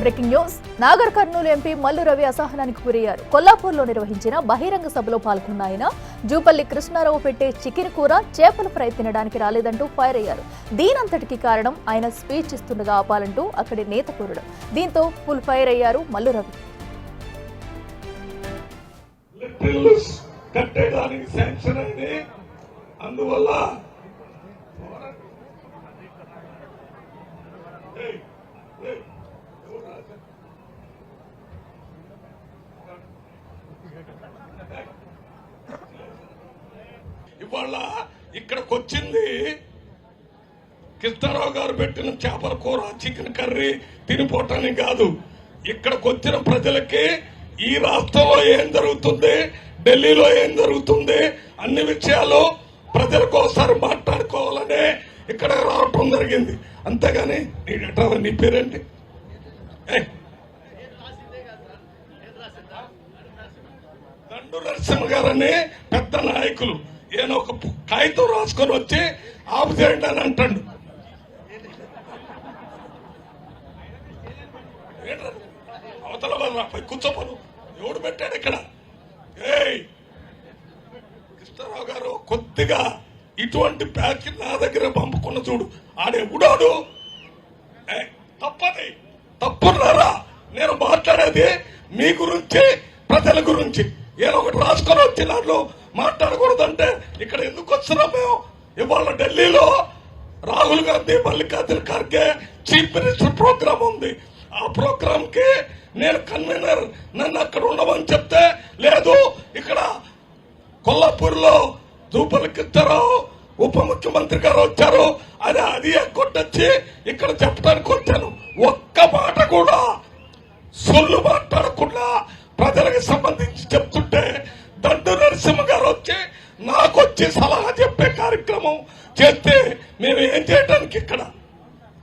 Breaking news. Nagar Kurnool MP Mallu Ravi అసహనానికి గురయ్యారు. కొల్లాపూర్లో నిర్వహించిన బహిరంగ సభలో పాల్గొన్న ఆయన జూపల్లి కృష్ణారావు పెట్టే చికెన్ కూర, చేపల ఫ్రై తినడానికి రాలేదంటూ ఫైర్ అయ్యారు. దీనంతటికి కారణం ఆయన స్పీచ్ ఇస్తుండగా ఆపాలంటూ అక్కడి నేత కోరడం. దీంతో ఫుల్ ఫైర్ అయ్యారు మల్లు రవి. అందువల్ల ఇవాళ ఇక్కడికి వచ్చింది కృష్ణారావు గారు పెట్టిన చేపల కూర, చికెన్ కర్రీ తినిపోవటానికి కాదు. ఇక్కడికి వచ్చిన ప్రజలకి ఈ రాష్ట్రంలో ఏం జరుగుతుంది, ఢిల్లీలో ఏం జరుగుతుంది, అన్ని విషయాలు ప్రజలకు ఒకసారి మాట్లాడుకోవాలనే ఇక్కడ రావటం జరిగింది. అంతేగాని నీ పేరేంటి? దండు నరసింహ గారని పెద్ద నాయకులు, ఈయన ఒక కాగితం రాసుకొని వచ్చి ఆపు చేయండి అని అంటాడు. అవతల వాళ్ళ కూర్చోపను ఎవడు పెట్టాడు ఇక్కడ? కృష్ణారావు గారు కొద్దిగా ఇటువంటి ప్యాచ్ నా దగ్గర పంపుకున్న చూడు, ఆడెవడాడు తప్పది. తప్పున్నారా? నేను మాట్లాడేది మీ గురించి, ప్రజల గురించి. ఏదో ఒకటి రాసుకొని వచ్చి దాంట్లో మాట్లాడకూడదంటే ఇక్కడ ఎందుకు వస్తున్నాం మేము? ఇవాళ ఢిల్లీలో Rahul Gandhi, Mallikarjuna Kharge chief minister programme ఉంది. ఆ ప్రోగ్రామ్ కి నేను కన్వీనర్, నన్ను అక్కడ ఉండమని చెప్తే లేదు, ఇక్కడ కొల్లాపూర్ లో జూపల్లి కృష్ణారావు ఉప ముఖ్యమంత్రి గారు వచ్చారు అని అది కొట్టొచ్చి ఇక్కడ చెప్పడానికి వచ్చాను. ఒక్క మాట కూడా సొల్లు మాట్లాడకుండా ప్రజలకు సంబంధించి చెప్తుంటే దండు నరసింహ గారు వచ్చి నాకు వచ్చి సలహా చెప్పే కార్యక్రమం చేస్తే మేము ఏం చేయడానికి ఇక్కడ?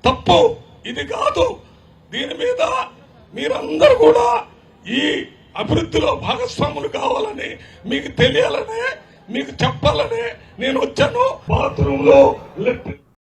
తప్పు ఇది కాదు. దీని మీద మీరందరూ కూడా ఈ అభివృద్ధిలో భాగస్వాములు కావాలని, మీకు తెలియాలనే, మీకు చెప్పాలనే నేను వచ్చాను. బాత్రూంలో